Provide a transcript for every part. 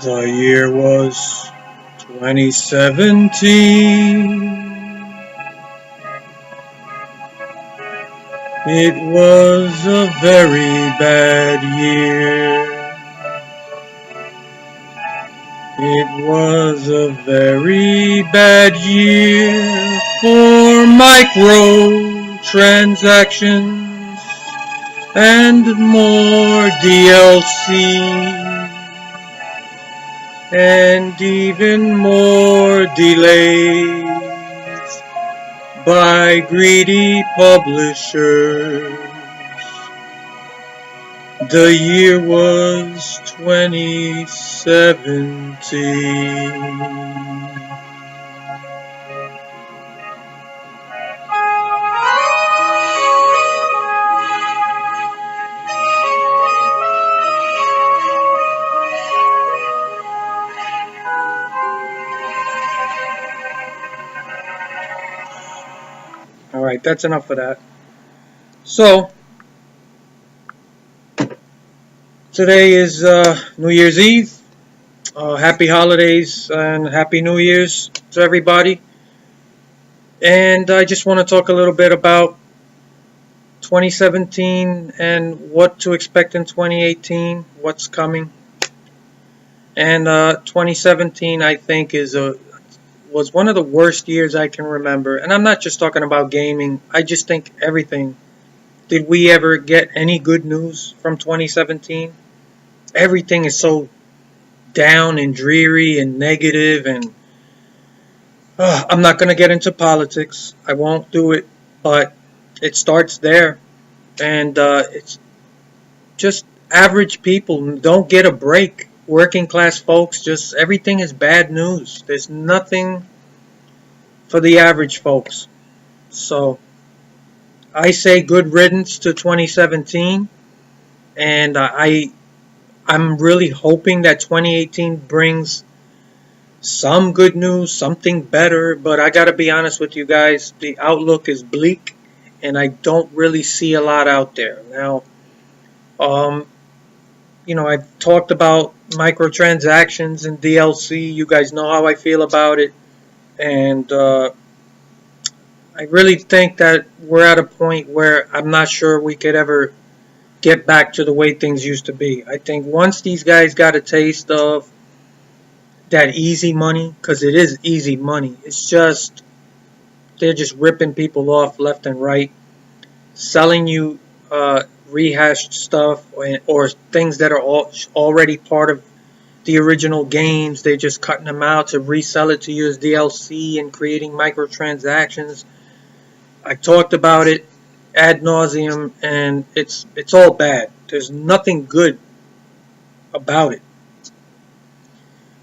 The year was 2017. It was a very bad year. It was a very bad year for microtransactions and more DLC and even more delays by greedy publishers. The year was 2017. Alright, that's enough of that. So, today is New Year's Eve. Happy holidays and Happy New Year's to everybody. And I just want to talk a little bit about 2017 and what to expect in 2018, what's coming. And 2017, I think, was one of the worst years I can remember. And I'm not just talking about gaming. I just think everything. Did we ever get any good news from 2017? Everything is so down and dreary and negative, and I'm not going to get into politics. I won't do it, but it starts there. And it's just average people don't get a break. Working class folks, just everything is bad news. There's nothing for the average folks. So I say good riddance to 2017, and I'm really hoping that 2018 brings some good news, something better, but I gotta be honest with you guys, the outlook is bleak, and I don't really see a lot out there. Now, I've talked about microtransactions and DLC. You guys know how I feel about it, and I really think that we're at a point where I'm not sure we could ever get back to the way things used to be. I think once these guys got a taste of that easy money, because it is easy money, it's just they're just ripping people off left and right, selling you rehashed stuff or things that are already part of the original games. They're just cutting them out to resell it to you as DLC and creating microtransactions. I talked about it ad nauseum, and it's all bad. There's nothing good about it.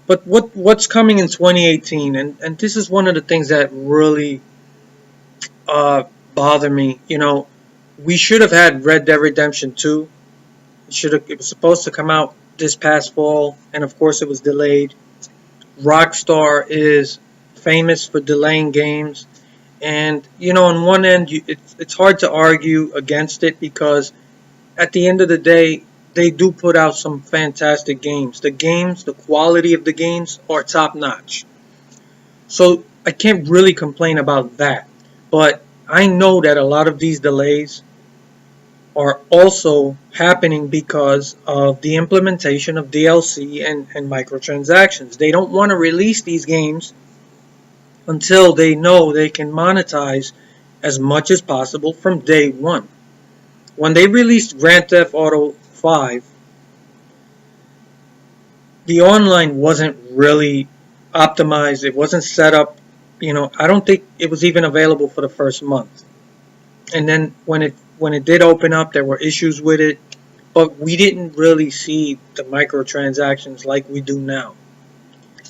But what's coming in 2018, and this is one of the things that really bother me. We should have had Red Dead Redemption 2. It was supposed to come out this past fall, and of course it was delayed. Rockstar is famous for delaying games, and on one end it's hard to argue against it, because at the end of the day they do put out some fantastic games. The quality of the games are top notch. So I can't really complain about that. But I know that a lot of these delays are also happening because of the implementation of DLC and microtransactions. They don't want to release these games until they know they can monetize as much as possible from day one. When they released Grand Theft Auto 5, the online wasn't really optimized. It wasn't set up. I don't think it was even available for the first month. And then when it did open up, there were issues with it. But we didn't really see the microtransactions like we do now.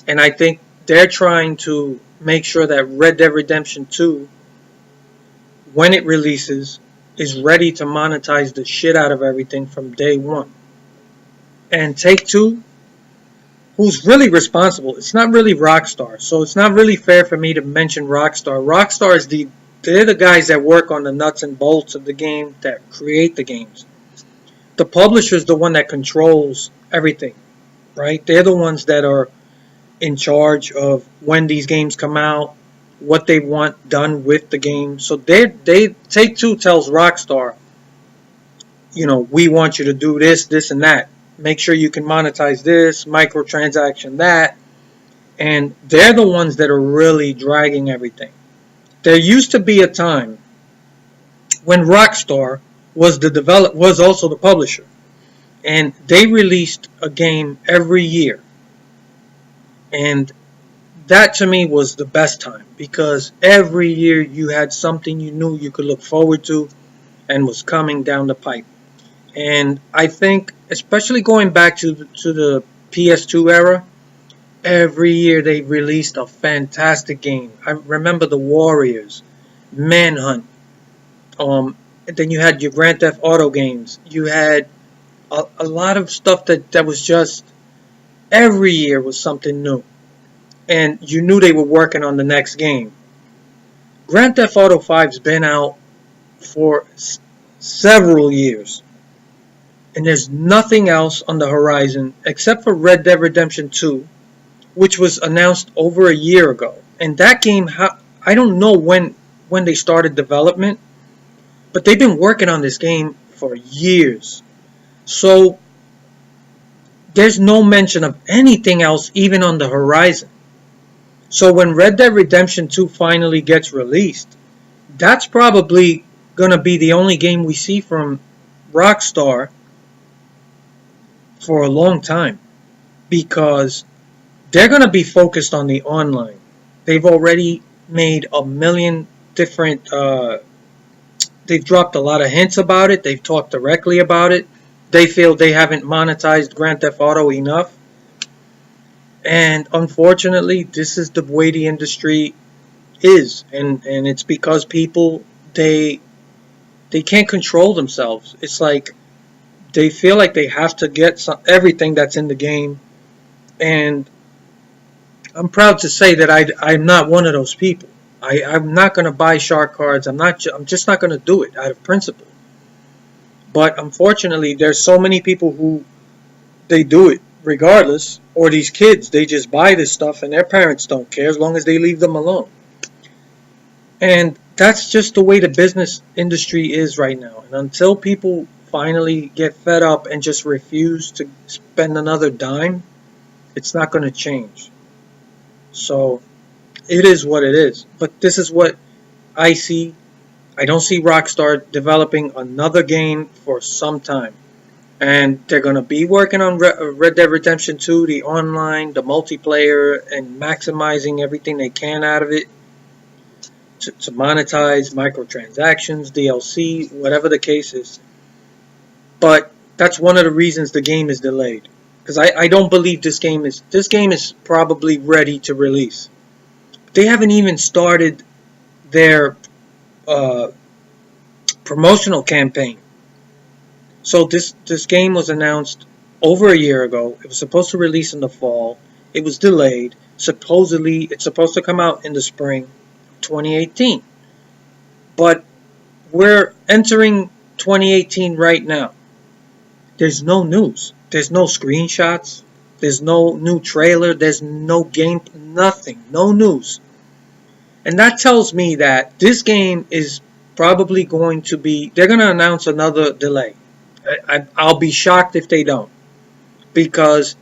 And I think they're trying to make sure that Red Dead Redemption 2, when it releases, is ready to monetize the shit out of everything from day one. And Take-Two, who's really responsible, it's not really Rockstar, so it's not really fair for me to mention Rockstar. Rockstar is they're the guys that work on the nuts and bolts of the game, that create the games. The publisher is the one that controls everything. right? They're the ones that are in charge of when these games come out, what they want done with the game. So they Take Two tells Rockstar, we want you to do this, this, and that. Make sure you can monetize this, microtransaction that, and they're the ones that are really dragging everything. There used to be a time when Rockstar was also the publisher, and they released a game every year, and that to me was the best time because every year you had something you knew you could look forward to and was coming down the pipe. And I think, especially going back to the PS2 era, every year they released a fantastic game. I remember the Warriors, Manhunt. And then you had your Grand Theft Auto games. You had a lot of stuff that was just every year was something new, and you knew they were working on the next game. Grand Theft Auto 5's been out for several years, and there's nothing else on the horizon except for Red Dead Redemption 2, which was announced over a year ago. And that game, I don't know when they started development, but they've been working on this game for years. So there's no mention of anything else even on the horizon. So when Red Dead Redemption 2 finally gets released, that's probably going to be the only game we see from Rockstar for a long time, because they're going to be focused on the online. They've already made a million different they've dropped a lot of hints about it. They've talked directly about it. They feel they haven't monetized Grand Theft Auto enough. And unfortunately, this is the way the industry is. And it's because people, they can't control themselves. It's like they feel like they have to get everything that's in the game. And I'm proud to say that I'm not one of those people. I'm not going to buy shark cards. I'm just not going to do it out of principle. But unfortunately, there's so many people who they do it regardless. Or these kids, they just buy this stuff and their parents don't care as long as they leave them alone. And that's just the way the business industry is right now. And until people finally get fed up and just refuse to spend another dime, it's not going to change. So it is what it is. But this is what I see. I don't see Rockstar developing another game for some time. And they're going to be working on Red Dead Redemption 2, the online, the multiplayer, and maximizing everything they can out of it to monetize microtransactions, DLC, whatever the case is. But that's one of the reasons the game is delayed. Because I don't believe this game is probably ready to release. They haven't even started their promotional campaign. So this game was announced over a year ago. It was supposed to release in the fall. It was delayed. Supposedly, it's supposed to come out in the spring 2018. But we're entering 2018 right now. There's no news. There's no screenshots. There's no new trailer. There's no game. Nothing. No news. And that tells me that this game is probably going to be... They're going to announce another delay. I'll be shocked if they don't. Because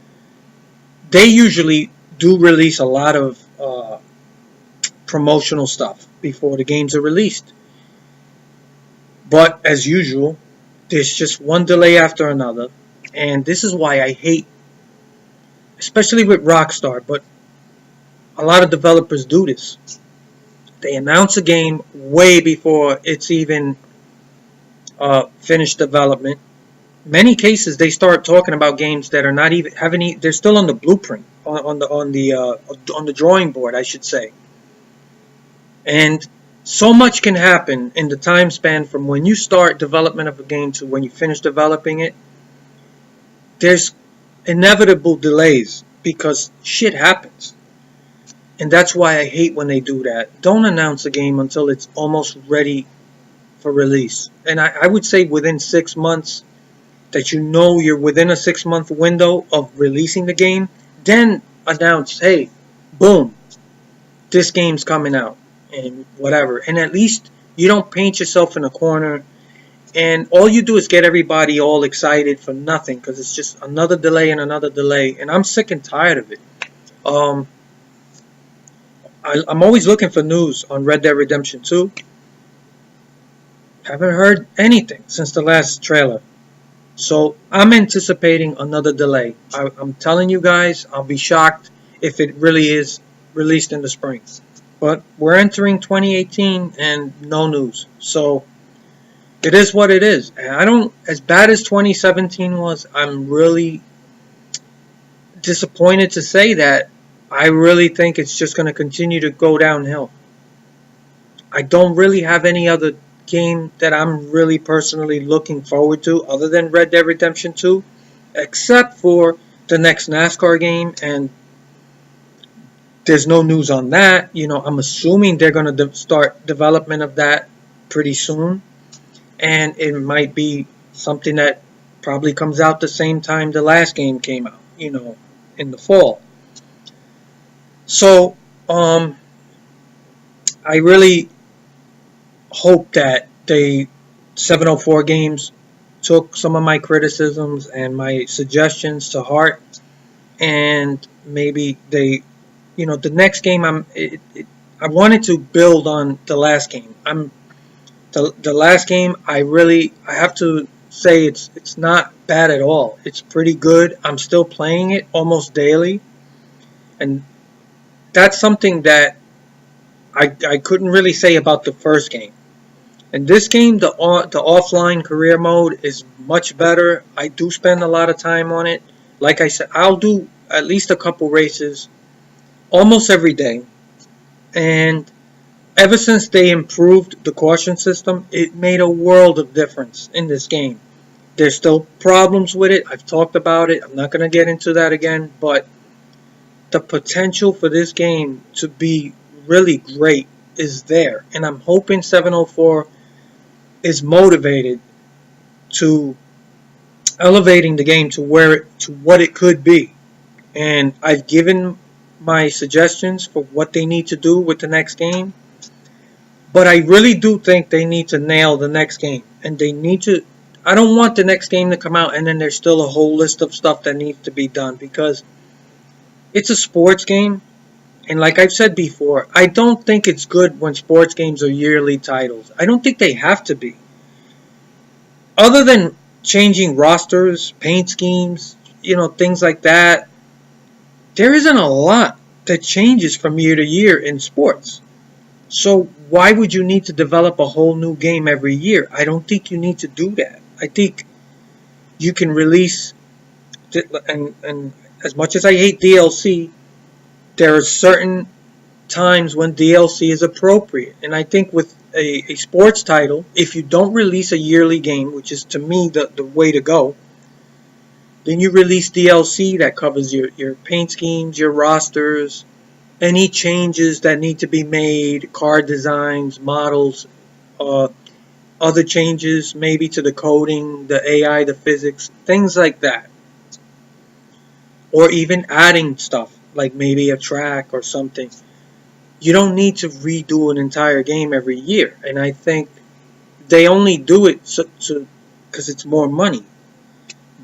they usually do release a lot of promotional stuff before the games are released. But as usual, there's just one delay after another. And this is why I hate, especially with Rockstar, but a lot of developers do this. They announce a game way before it's even finished development. Many cases they start talking about games that are not even they're still on the blueprint, on the drawing board, I should say. And so much can happen in the time span from when you start development of a game to when you finish developing it. There's inevitable delays because shit happens. And that's why I hate when they do that. Don't announce a game until it's almost ready for release. And I would say within 6 months, that you know you're within a 6-month window of releasing the game, then announce, hey, boom, this game's coming out and whatever. And at least you don't paint yourself in a corner, and all you do is get everybody all excited for nothing, because it's just another delay and another delay, and I'm sick and tired of it. Um, I'm always looking for news on Red Dead Redemption 2. Haven't heard anything since the last trailer. So I'm anticipating another delay. I'm telling you guys, I'll be shocked if it really is released in the spring. But we're entering 2018 and no news. So it is what it is. And I don't, as bad as 2017 was, I'm really disappointed to say that. I really think it's just going to continue to go downhill. I don't really have any other game that I'm really personally looking forward to other than Red Dead Redemption 2, except for the next NASCAR game, and there's no news on that. You know, I'm assuming they're going to start development of that pretty soon, and it might be something that probably comes out the same time the last game came out, you know, in the fall. So, I really hope that they 704 Games took some of my criticisms and my suggestions to heart, and maybe they, you know, the next game I wanted to build on the last game. The last game I have to say it's not bad at all. It's pretty good. I'm still playing it almost daily, and that's something that I couldn't really say about the first game. In this game, the offline career mode is much better. I do spend a lot of time on it. Like I said, I'll do at least a couple races almost every day. And ever since they improved the caution system, it made a world of difference in this game. There's still problems with it. I've talked about it. I'm not going to get into that again. But the potential for this game to be really great is there. And I'm hoping 704 is motivated to elevating the game to what it could be. And I've given my suggestions for what they need to do with the next game. But I really do think they need to nail the next game. And they need to... I don't want the next game to come out and then there's still a whole list of stuff that needs to be done, because it's a sports game. And like I've said before, I don't think it's good when sports games are yearly titles. I don't think they have to be. Other than changing rosters, paint schemes, you know, things like that, there isn't a lot that changes from year to year in sports. So why would you need to develop a whole new game every year? I don't think you need to do that. I think you can release, and as much as I hate DLC, there are certain times when DLC is appropriate. And I think with a sports title, if you don't release a yearly game, which is to me the way to go, then you release DLC that covers your paint schemes, your rosters, any changes that need to be made, card designs, models, other changes maybe to the coding, the AI, the physics, things like that. Or even adding stuff, like maybe a track or something. You don't need to redo an entire game every year. And I think they only do it because it's more money.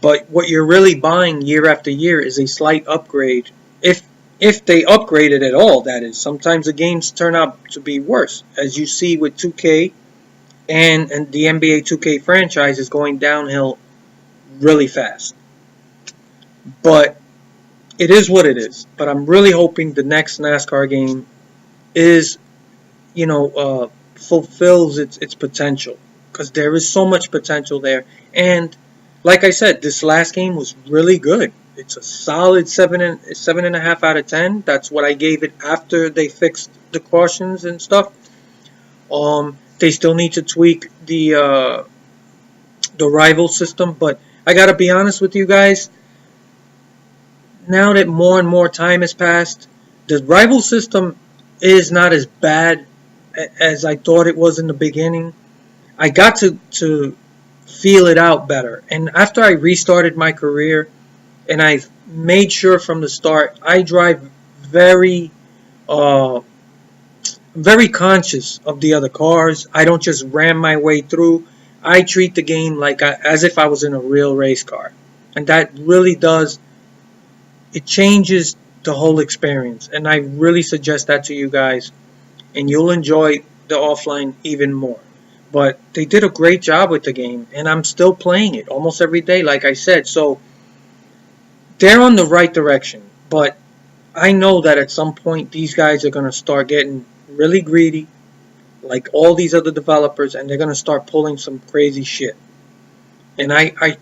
But what you're really buying year after year is a slight upgrade. If they upgrade it at all, that is. Sometimes the games turn out to be worse. As you see with 2K and the NBA 2K franchise is going downhill really fast. But it is what it is. But I'm really hoping the next NASCAR game is, you know, fulfills its potential, because there is so much potential there. And like I said, this last game was really good. It's a solid 7.5 out of 10. That's what I gave it after they fixed the cautions and stuff. They still need to tweak the rival system, but I gotta be honest with you guys. Now that more and more time has passed, the rival system is not as bad as I thought it was in the beginning. I got to feel it out better. And after I restarted my career and I made sure from the start, I drive very uh, very conscious of the other cars. I don't just ram my way through. I treat the game like as if I was in a real race car. And that really does, it changes the whole experience. And I really suggest that to you guys. And you'll enjoy the offline even more. But they did a great job with the game. And I'm still playing it almost every day, like I said. So they're on the right direction. But I know that at some point these guys are going to start getting really greedy, like all these other developers, and they're going to start pulling some crazy shit. And I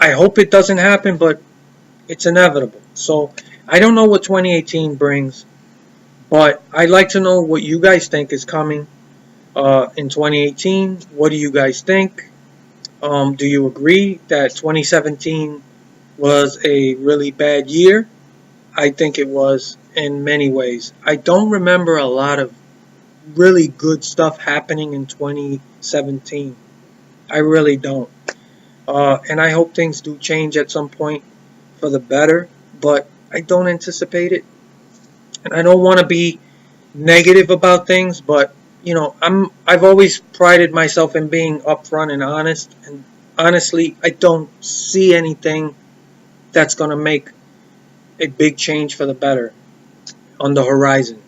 hope it doesn't happen, but it's inevitable. So I don't know what 2018 brings, but I'd like to know what you guys think is coming in 2018. What do you guys think? Do you agree that 2017 was a really bad year? I think it was in many ways. I don't remember a lot of really good stuff happening in 2017. I really don't. And I hope things do change at some point for the better, but I don't anticipate it. And I don't want to be negative about things, but you know, I've always prided myself in being upfront and honest, and honestly, I don't see anything that's going to make a big change for the better on the horizon.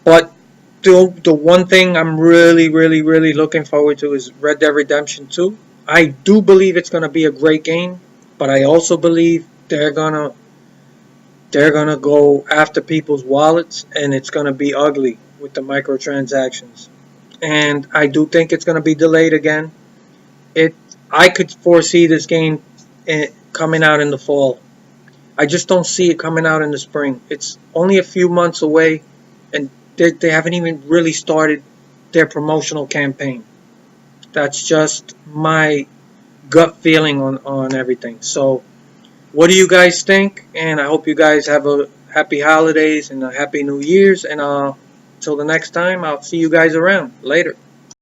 But the one thing I'm really looking forward to is Red Dead Redemption 2. I do believe it's going to be a great game, but I also believe they're gonna go after people's wallets, and it's going to be ugly with the microtransactions. And I do think it's going to be delayed again. It I could foresee this game coming out in the fall. I just don't see it coming out in the spring. It's only a few months away, and they haven't even really started their promotional campaign. That's just my gut feeling on everything. So, what do you guys think? And I hope you guys have a happy holidays and a happy New Year's. And till the next time, I'll see you guys around. Later.